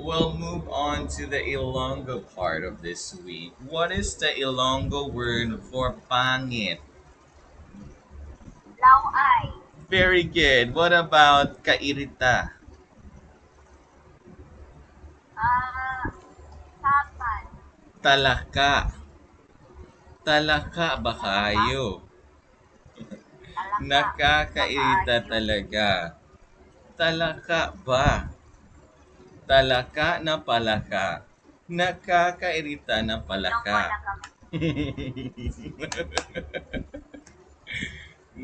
We'll move on to the Ilonggo part of this week. What is the Ilonggo word for pangit? Lauay. Very good. What about kairita? Ah, sapan. Talaka. Talaka ba Talaka. kayo? Talaka. Nakakairita Makaayo. talaga. Talaka ba? Talaka na palaka. Nakakairita na Ilong palaka. wala kami.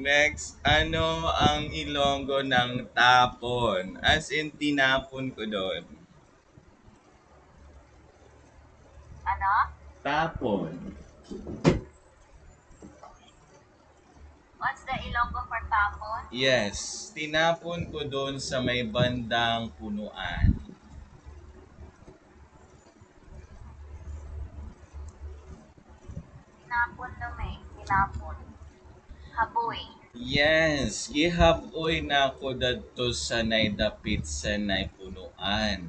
Next, ano ang Ilonggo ng tapon? As in, tinapon ko doon. Ano? Tapon. What's the Ilonggo for tapon? Yes, tinapon ko doon sa may bandang punuan. Tinapon na may. Tinapon. Haboy. Yes, gihaboy na ako dadto sa naidapit sa punuan.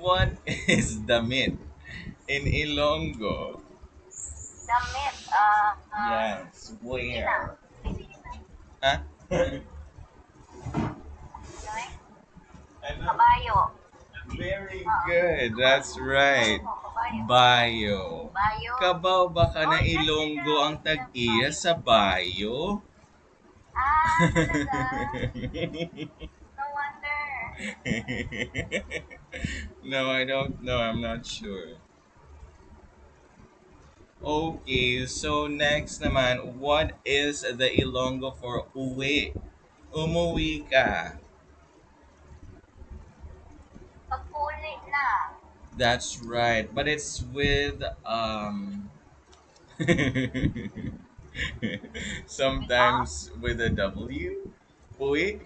What is damit in Ilonggo? Damit. Yes, Sina. where? Ha? Ano? Kabayo. Very Oo. good. That's right. Kabayo. Bayo. Bayo. Kabaw ba ka na Oh, yes, Ilonggo sila. ang tag-iya sa bayo? Talaga? No wonder. No, I don't know. I'm not sure. Okay, so next naman, what is the Ilonggo for uwi? Umuwi ka. Pagpuli na. That's right, but it's with Without? sometimes with a W. Uwi.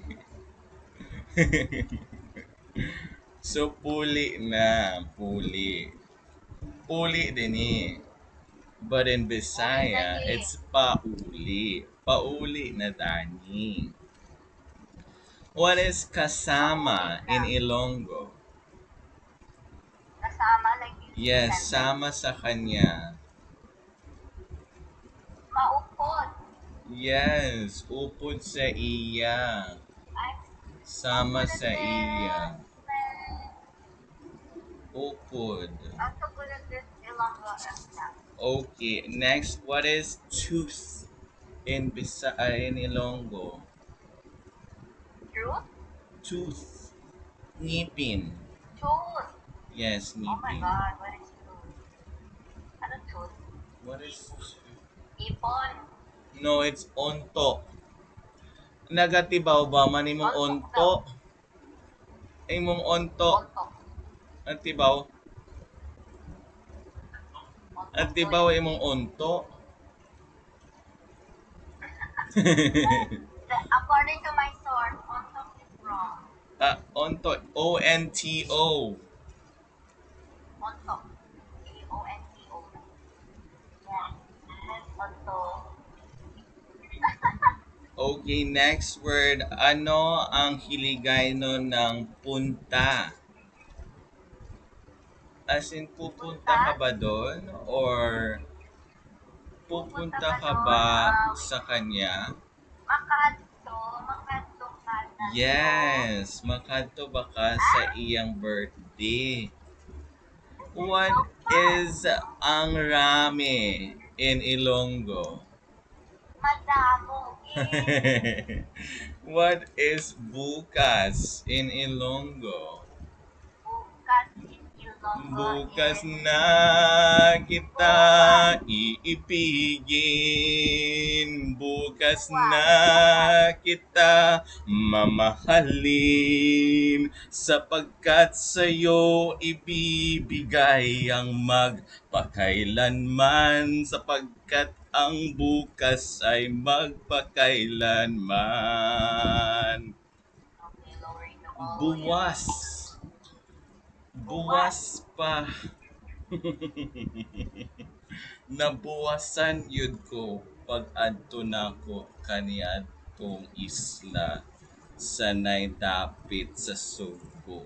So puli na, puli. Puli din eh. But in Uli na Bisaya, ni. it's pauli. Pauli na dani. What is Paulit kasama na. in Ilonggo? Kasama like this Yes, sentence. sama sa kanya. Maupod. Yes, upod sa iya. I'm so Sama good at sa iya. this. Man. Upod. I'm so good at this Ilonggo exam. Okay, next, what is tooth in Ilonggo? Truth? Tooth. Ngipin. Tooth. Yes, Oh my ngipin. God, what is tooth? Ano tooth? What is tooth? Ipon. No, it's onto. Nagatibaw ba man imong Ontok onto? daw. Imong onto. Ontok. Atibaw. Ontok Atibaw doy. imong onto. According to my source, ontok is wrong. Onto. ONTO. Ontok. AONTO. Yes. Ontok. Okay, next word. Ano ang hiligaynon ng punta? As in, pupunta Punta. ka ba doon? Or Pupunta pupunta ka ka doon. ba sa kanya? Makadto. Makadto ka na doon. Yes, makadto ba ka sa iyang birthday? What So fun. is ang rami in Ilonggo? Madamo. Eh. What is bukas in Ilonggo? Bukas in Ilonggo Bukas is na kita buwan. iibigin. Bukas Buwan. na kita mamahalin. Sapagkat sa'yo ibibigay ang magpakailanman. Sapagkat ang bukas ay magpakailanman. Okay, lowering the volume. Buwas. Buwas. Buwas pa. Nabuwasan yun ko pag adto nako kaniadtong isla sa naydapit sa Subo.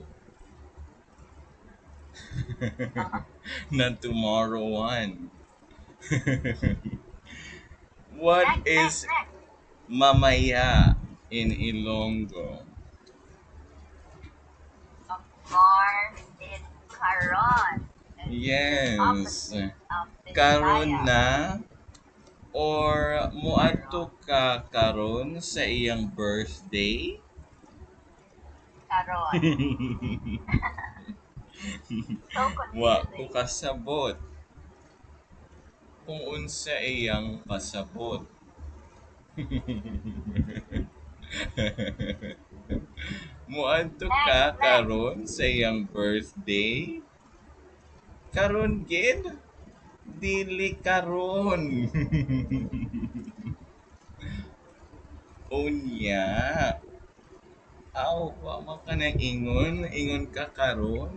Not tomorrow one. What Next, next, is next. mamaya in Ilonggo? Of course, it's Karon. And the Yes. opposite of Karon Bisaya. na or Karon. muadto ka karon sa iyang birthday? Karon. So Wa ko confusing. kasabot kung unsa iyang pasabot. Muadto ka Next, next. karon sa iyang birthday? Karon gid? Dili karon. Unya. Aw, wa man ka nang ingon, ingon ka karon.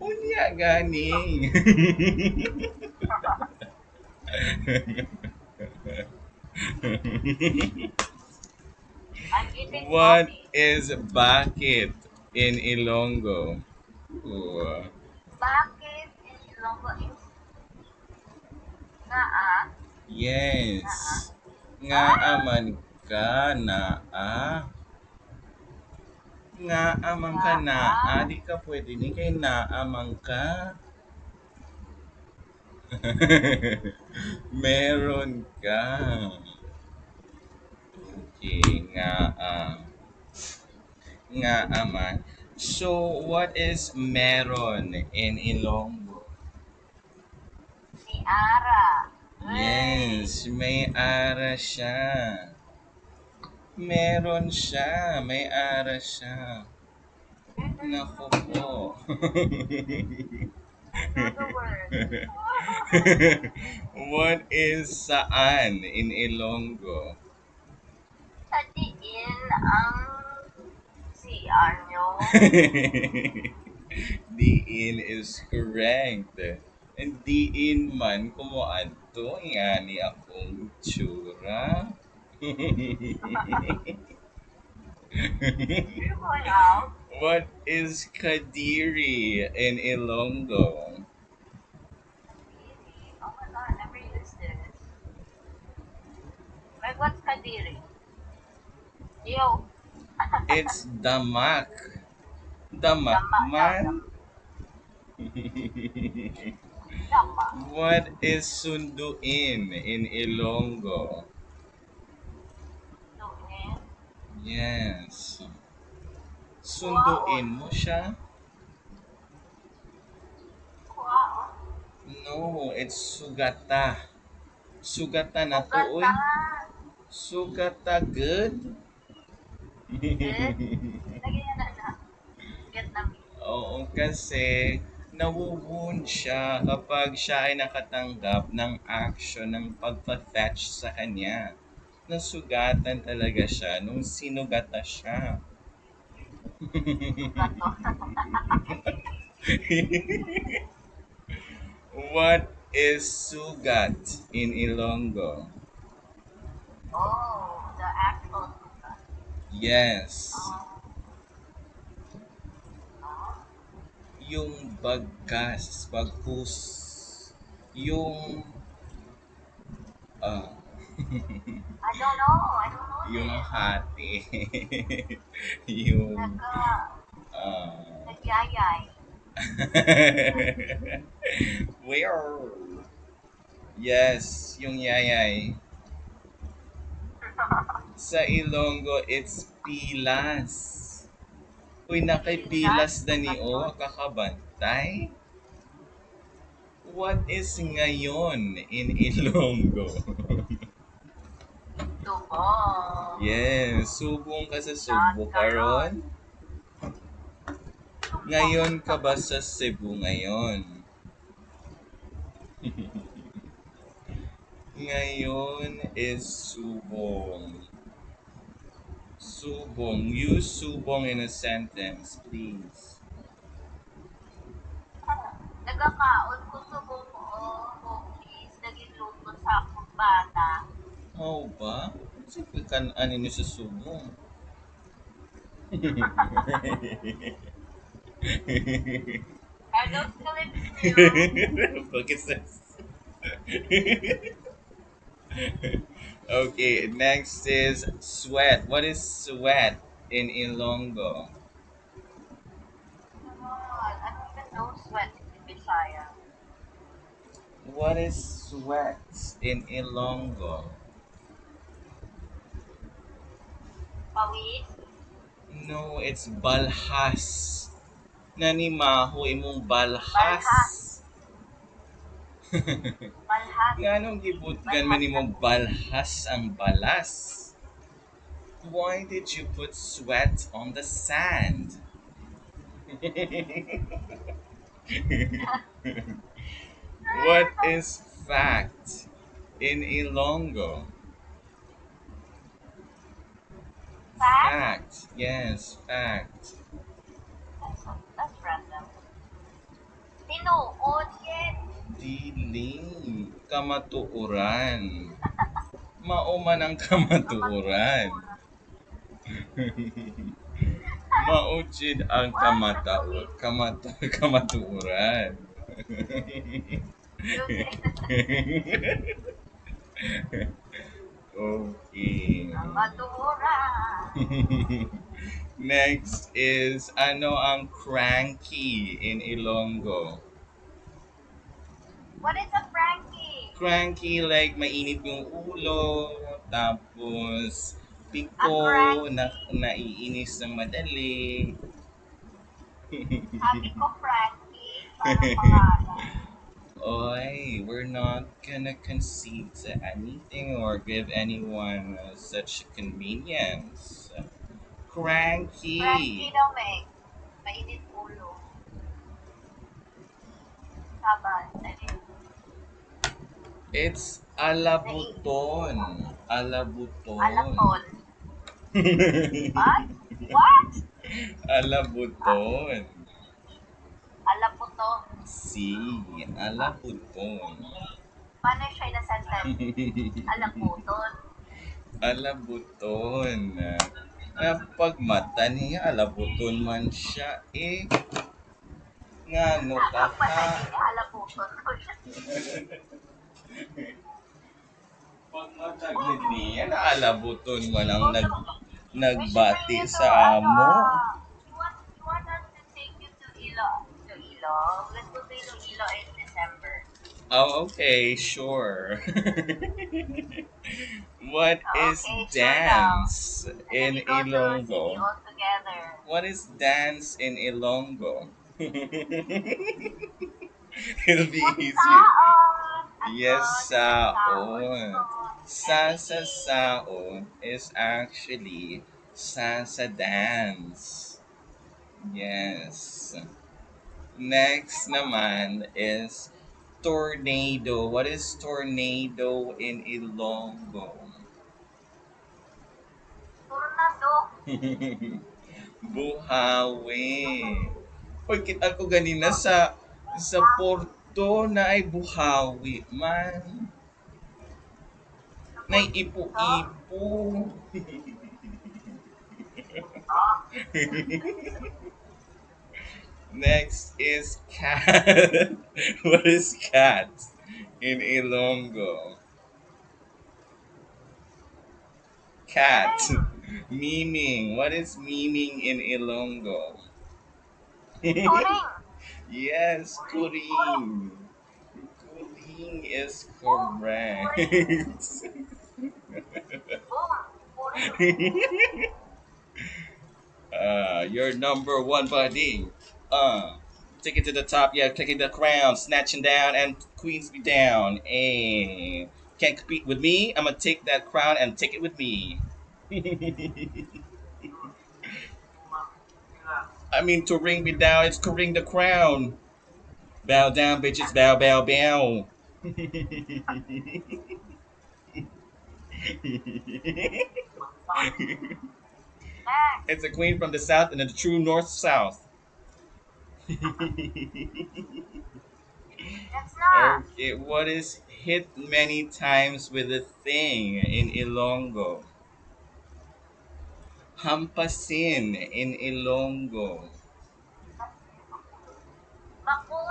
Unya ganing. I'm eating What coffee. is bakit in Ilonggo? Ooh. Bakit in Ilonggo is naa? Yes. Naa? Nga Ah? aman ka na Nga amang ka na Naa? di ka pwede ni kay na amang ka. Meron ka. Okay, nga aman. So, what is meron in Ilonggo? Si Ara. Hey. Yes, may ara siya. Meron siya, may ara siya. Naku po. Another word. What is saan in Ilonggo? Sa diin ang CR nyo. Diin is correct. And diin man kumuadto nga ni akong tsura. You're going out. What is Kadiri in Ilonggo? Kadiri. Oh my god, I never used this. Like, what's Kadiri? Yo. It's damak. Damak Dama daw. man. Dama. What is sunduin in Ilonggo? Doon. Yes. Kuwaon. Sunduin mo siya? Kuwaon. No, it's sugata. Sugata na to, uy. Sugatan. Sugata good? Good. Lagi nga na. Vietnamese. Oo, kasi nawo-wound siya kapag siya ay nakatanggap ng action ng pagpa-fetch sa kanya. Nasugatan talaga siya nung sinugata siya. Sugato. What is sugat in Ilonggo? Oh, the actual sugat. Yes, Oh. Oh. yung bagkas, bagus. Yung, ah, I don't know. I don't know yung this. hati. yung, Naga, ah, nagyayay. where? Yes, yung yayay. Sa Ilonggo, it's pilas. Uy, nakay pilas na ni o, kakabantay. What is ngayon in Ilonggo? Tubo. Yes, subong ka sa Subo karon. Ngayon ka ba sa Cebu ngayon? Ngayon is subong. Subong. Use subong in a sentence, please. Nagakaon ko subong ko cookies. Naging luto sa akong bata. Oh ba? Sige kan ano niyo sa subong. Are those clips new? Focus this. Okay, next is sweat. What is sweat in Ilonggo? I don't even know sweat in Bisaya. What is sweat in Ilonggo? Pawis? No, it's balhas. Nanimaho imong balhas. Balhas. Balhas. Nganong gibutgan man Balhas na. imong balhas ang balas? Why did you put sweat on the sand? What is fact in Ilonggo? Fact? Fact. Yes, fact. That's random. Tinuod yet. Dili. Kamatuoran. Mauman ang kamatuoran. Mauchid ang kamatuoran. Okay. Matura. Next is ano ang cranky in Ilonggo? What is a Frankie? Cranky like mainit yung ulo, tapos A piko, cranky. naiinis ng madali. Sabi ko Frankie. Parang pangalan. Oy, we're not gonna concede to anything or give anyone such convenience. Frankie Cranky. daw may. Mainit ulo. Saban. It's alabuton. Alabuton. Alapol. What? What? Alabuton. Alaputo. Si, alabuton. Paano siya na sentence? Alaputon. Alabuton. Pag mata niya, alabuton man siya eh. Ngano ka Ang patay ka? niya, alaputon ko siya. Pag matagid niya, naalabuton man ang nagbati Wish sa to, amo. you want us to take you to Ilo? To Ilo? Let's go to Ilo in December. Oh, okay, sure. What is Okay, sure dance And in then we go to city Ilonggo? all together. What is dance in Ilonggo? It'll be easier. Saon! Yes, saon. saon. Sasasaon is actually Sasa dance. Yes. Next naman is tornado. What is tornado in Ilonggo? Tornado. Buhawi. Uy, kita ko ganina sa Porto na ay buhawi man. Na ipu-ipu. Next is cat. What is cat in Ilonggo? Cat. Meaning. What is meaning in Ilonggo? Turing. Yes, kuring. Kuring is correct. Boom. Turing. You're number one, buddy. Take it to the top. Yeah, taking the crown, snatching down, and queens me down. Hey, can't compete with me. I'm gonna take that crown and take it with me. I mean, to ring me down, it's to ring the crown. Bow down, bitches. Bow, bow, bow. Next. It's a queen from the south and a true north south. That's not. Okay, what is hit many times with a thing in Ilonggo? Hampasin in Ilonggo. Maku.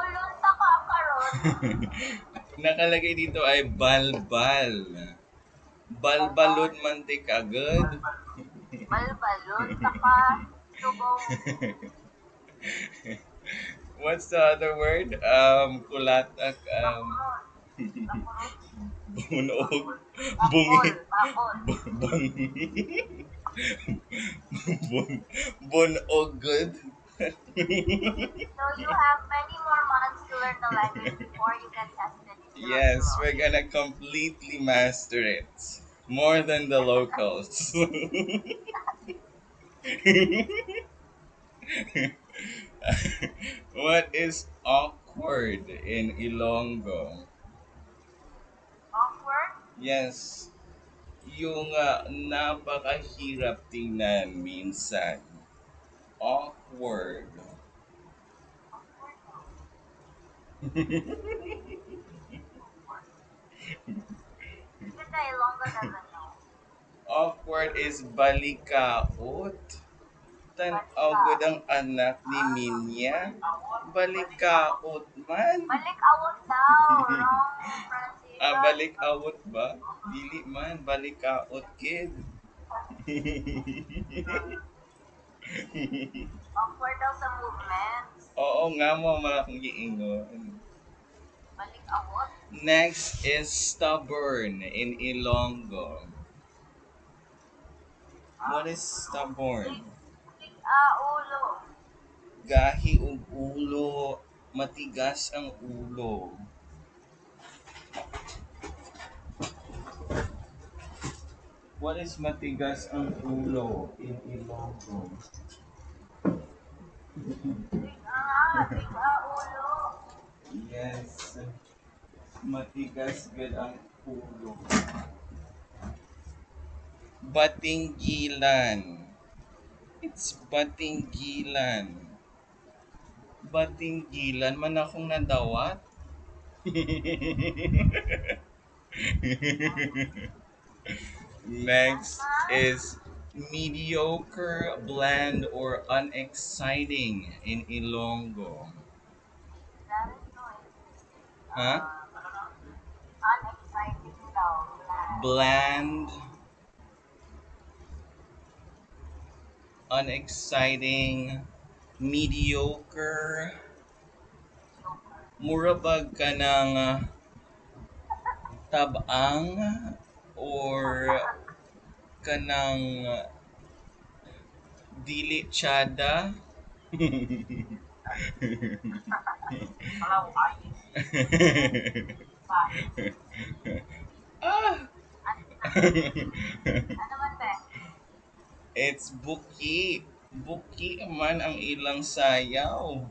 Nakalagay dito ay balbal. Balbalon mantika, good? Balbalon, taka, subong, What's the other word? Kulatak, bakurot, bakurot, bunog, bakol, bungi, bakol. bung, bunog, good? So you have many more months to learn the language before you get tested in Yes, Iloilo. we're gonna completely master it. More than the locals. What is awkward in Ilonggo? Awkward, Yes, yung napakahirap tingnan minsan. Awkward. awkward, awkward. Even the Ilonggo doesn't know. Awkward is balikaot. Tanaw gud Balika. ang anak ni Minya. Balikaot man. Balik awot daw. Wrong pronunciation. Balik awot ba? Dili man, balikaot kid. Awkward daw sa movements. Oo nga mo, malaking giingon. Balik awot. Next is stubborn in Ilonggo. What is stubborn? Big ulo. Gahi ug ulo, matigas ang ulo. What is matigas ang ulo in Ilonggo? Big ulo. Yes, matigas gud ang ulo. Batinggilan. It's batinggilan. Batinggilan man akong nadawat. Next is mediocre, bland, or unexciting in Ilonggo. That is noise. Huh? Unexciting daw. Bland, unexciting, mediocre, murabag ka ng tabang or kanang dili tiyada. Hello, ay. Ah! Ano man ba? It's buki. Buki man ang ilang sayaw.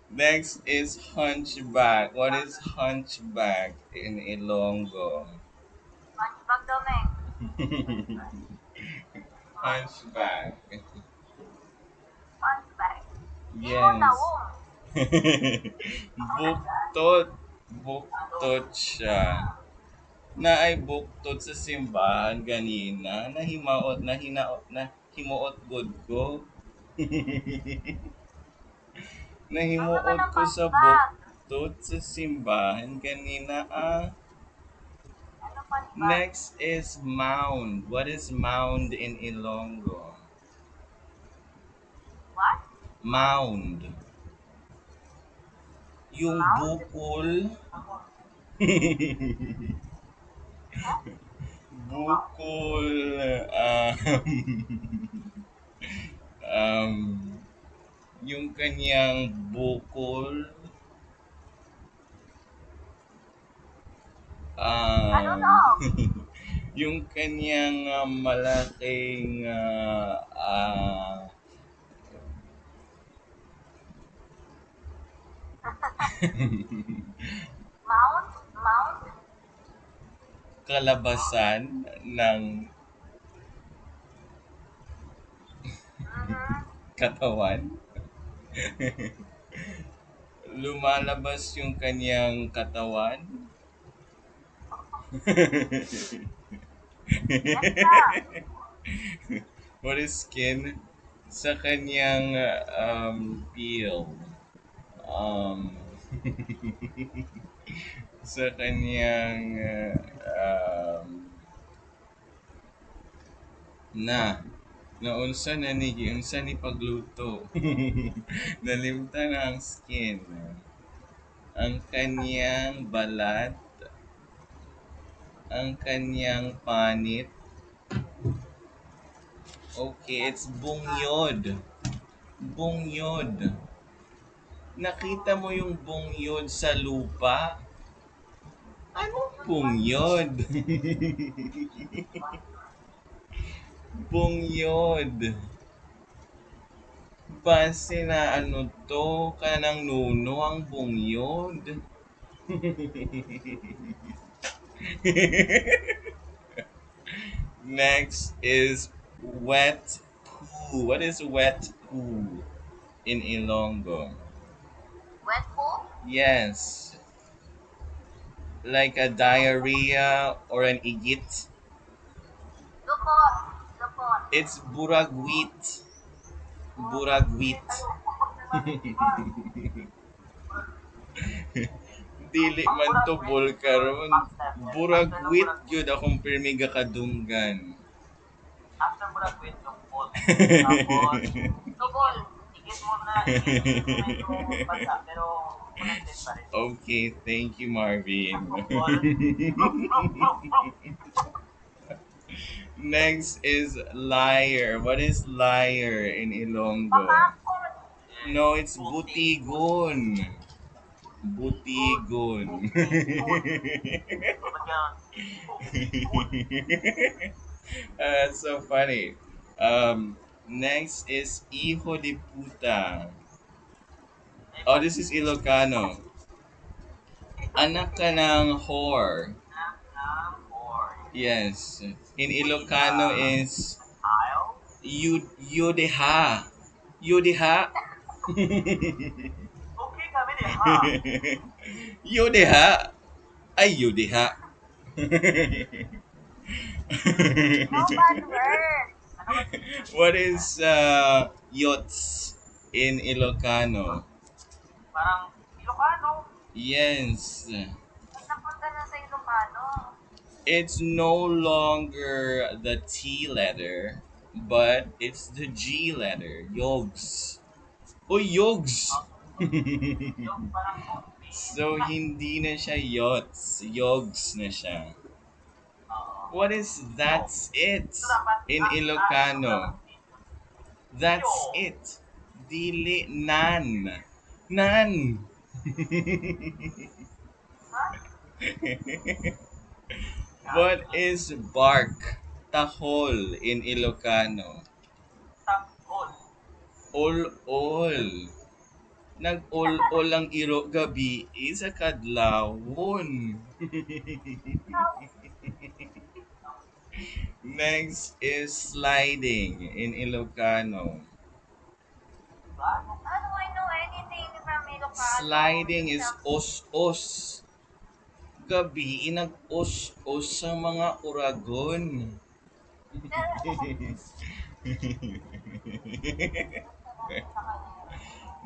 Next is hunchback. What is hunchback in Ilonggo? Matibag daw, Meng. Hunchback. Hunchback. Imong Yes. tawong. Buktot. Buktot siya. Naay buktot sa simbahan ganina. Nahimaot, hinaot, na himuot gud ko. Nahimuot Ano naman ko ang sa hunchback? buktot sa simbahan kanina ah. Ano pa ba? Next is mound. What is mound in Ilonggo? What? Mound. Yung Mound? bukol. Bukol. Um, yung kanyang bukol. Ano daw? Yung kanyang malaking Mount? Mount? kalabasan ng Mhm. katawan. Lumalabas yung kanyang katawan. Next na. What is skin? Sa kanyang peel. Um, sa kanyang na naunsa na ni giunsa ni pagluto. Nalimtan na ang skin. Ang kanyang balat, ang kanyang panit. Okay, it's bungyod. Bungyod. Nakita mo yung bungyod sa lupa? Anong bungyod? Bungyod. Base na ano to, kanang nuno ang bungyod. Next is wet poo. What is wet poo in Ilonggo? Wet poo? Yes. Like a diarrhea or an igit. Lupot. Lupot. It's buragwit. Buragwit. Dili man to karon. Buragwit gyud akong pirmiga kadunggan. After mo nag-quit yung phone. Tapos, Tubol. ikit mo na yung bansa, pero connected pa rin. Okay, thank you Marvin. Next is liar. What is liar in Ilonggo? Pamakot. No, it's butigon. Butigon. That's so funny. Next is hijo de puta. Oh, this is Ilocano. Anak ka ng whore. Yes. In Ilocano is yudeha. Yudeha. Okay kami din, ha? Yudeha. Ay, yudeha. No bad word. What is yachts in Ilocano? Parang Ilocano. Yes. Napunta na sa Ilocano. It's no longer the T letter, but it's the G letter. Yogs. Oh, yogs! Yung parang So, hindi na siya yachts. Yogs na siya. What is that's it in Ilocano? That's it. Dili nan. Nan. What is bark? Tahol in Ilocano. tapol. Ol-ol. Nag-ol-ol ang iro gabi sa kadlawon. Next is sliding in Ilocano. How do I know anything from Ilocano? Sliding is os-os. Gabi nag-os-os sa mga uragon.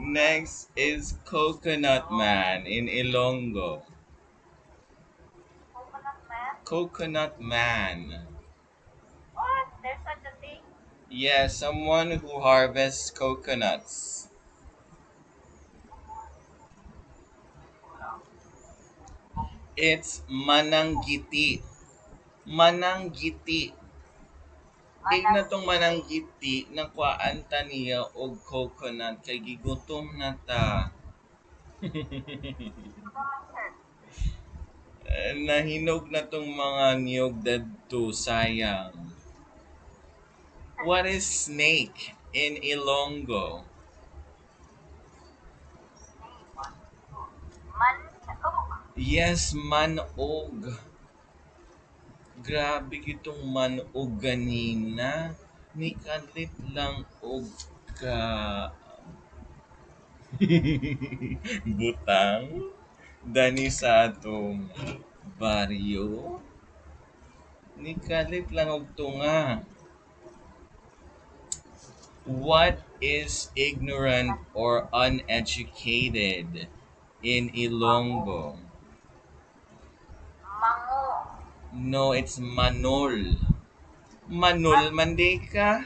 Next is Coconut Man in Ilonggo. Coconut man? Coconut Man. What? There's such a thing? Yeah, someone who harvests coconuts. It's mananggiti. Mananggiti. Tigna tong mananggiti na kuhaan ta niya og coconut kay gigutom na ta. Nahinog na tong mga niyog dadto, sayang. What is snake in Ilonggo? Manog. Yes, manog. Grabe itong manog ganina. Nikalit lang og ka butang dani sa atong baryo. Nikalit lang og tunga. What is ignorant or uneducated in Ilonggo? Mango. No, it's Manol. Manol Mandeka?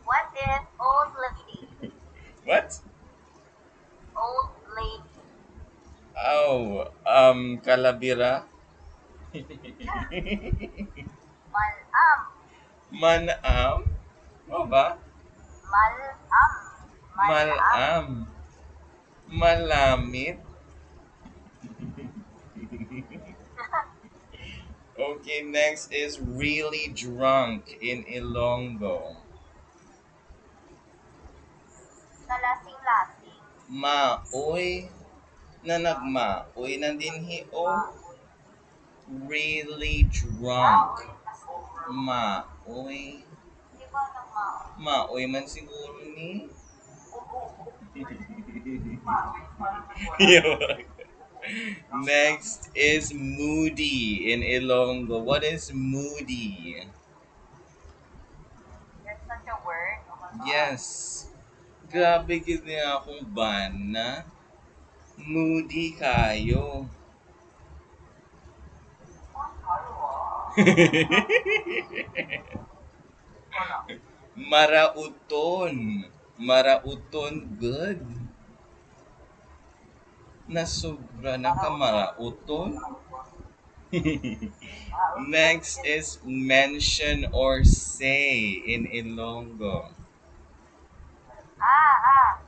What is old lady? What? Old lady. Oh, Kalabira? Malam. Manam? O ba? Malam. Malam. Malam. Malamit? Okay, next is really drunk in Ilonggo. Kalasing-lasing. Maoy na nagmaoy na dinhi o Maoy. really drunk. Maoy. Maoy. Di ba nang maoy? Maoy man siguro ni. Next is moody in Ilonggo. What is moody? There's such a word. Oh my God. Yes. Grabe gid niya akong bana. Moody kayo. Marauton. Marauton good. Nasobra na ka marauton. Next is mention or say in Ilonggo. Ah.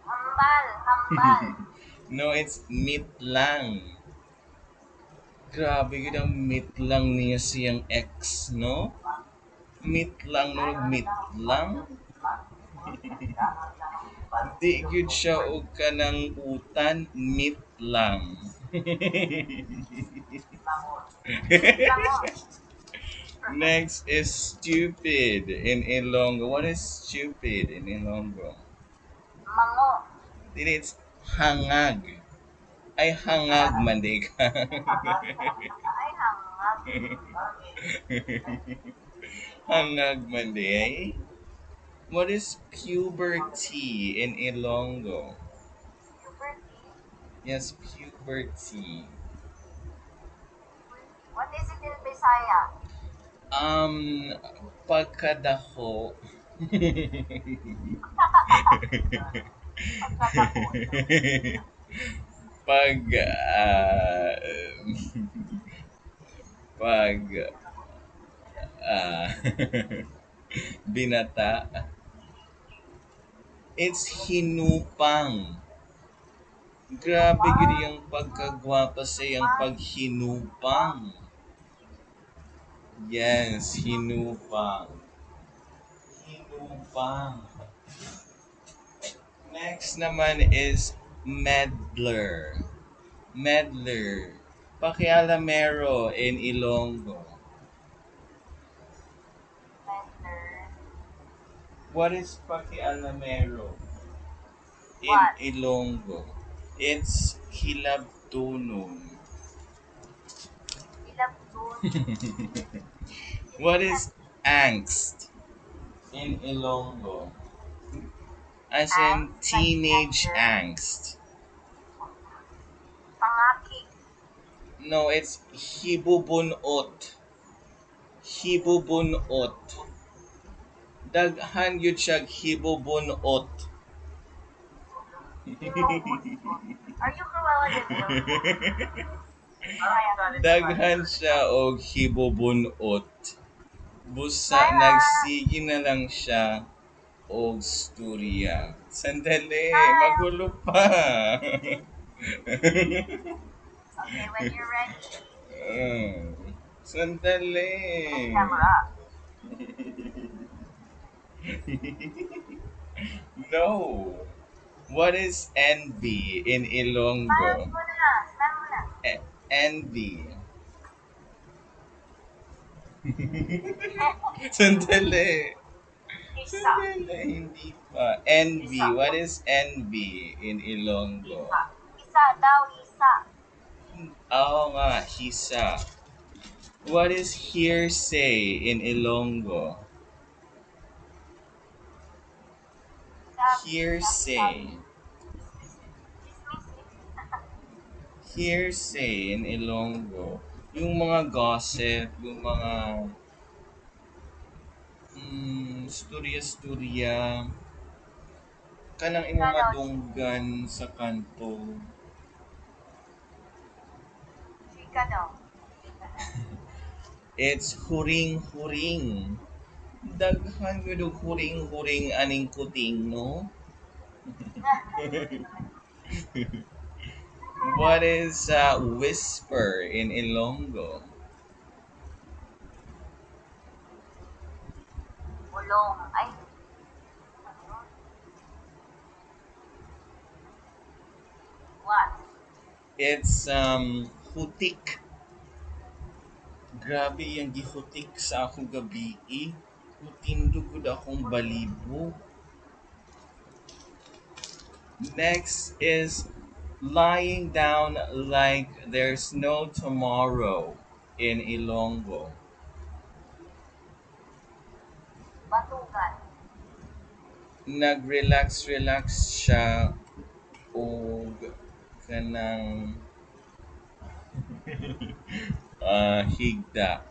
Hambal. Hambal. No, it's meet lang. Grabe yun ang meet lang niya siyang ex, no? Meet lang, no? Meet lang? Di gyud siya og kanang utan, meet lang. Next is stupid in Ilonggo. What is stupid in Ilonggo? Mango. Dili, it's hangag. Ay, hangag man di ka. Ay, hangag. Hangag man di ay. What is puberty in Ilonggo? Puberty. Yes, puberty. What is it in Bisaya? Um, pagkadaho. Pag, pag, ah, binata. It's hinupang. Grabe gid yung pagkagwapa sa yung paghinupang. Yes, hinupang. Hinupang. Next naman is meddler. Meddler. Pakialamero in Ilonggo. Meddler. What is pakialamero in What? Ilonggo? It's hilabtunong. Ilabdun. What is angst in Ilonggo? As in Angst, like teenage anger. angst. Pangakik. No, it's hibubunot. Hibubunot. Daghan yun siya hibubunot. Are you Cruella de Vil? Daghan siya og hibubunot. Busa Sarah! nagsige na lang siya og storya. Sandali, magulo pa. Okay, when you're ready. Sandali. Camera. No. What is envy in Smile Ilonggo? mo na. Smile mo na. Envy. Sandali. Isa. Sandali, hindi pa. Envy. What is envy in Ilonggo? Isa. Isa daw, isa. Oo nga, hisa. What is hearsay in Ilonggo? Sabi. Hearsay. Dismissing. Hearsay in Ilonggo. Yung mga gossip, yung mga storya-storya, kanang imong Ikaw, madunggan sa kanto. chika daw. Chika daw. It's huring-huring. Daghan gyud og huring-huring aning kuting, no? What is whisper in Ilonggo? Ulong. Ay, what? It's hutik. Grabe yung gihutik sa akong gabi. Mutindog gud akong balibo. Next is lying down like there's no tomorrow in Ilonggo. Batugan. Nag-relax-relax siya og kanang higda.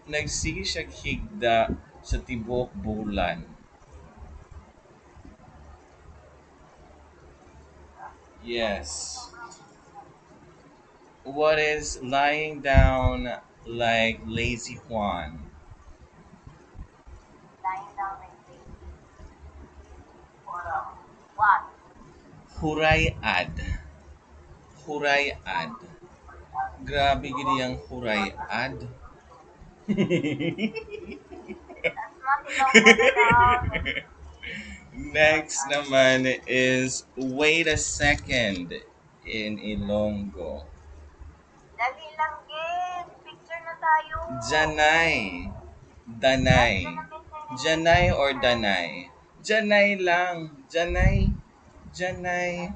Nagsige siya higda sa tibok bulan. Yes. What is lying down like lazy Juan? Lying down like this. What? Huray-ad. Huray-ad. Grabe gid yang huray-ad. That's not Ilonggo na. Next naman is wait a second in Ilonggo. Dali lang, Gin. Picture na tayo. Janay. Danay. Janay or danay? Janay lang. Janay. Janay.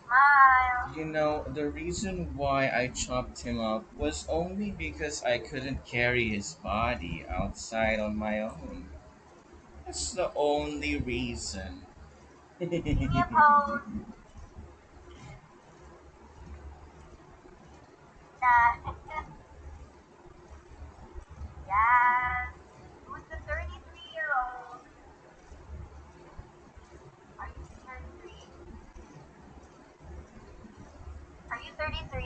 Smile. You know, the reason why I chopped him up was only because I couldn't carry his body outside on my own. That's the only reason. Give me a pose. Na. Yes. Who's the 33-year-old? Are you 33? Are you 33?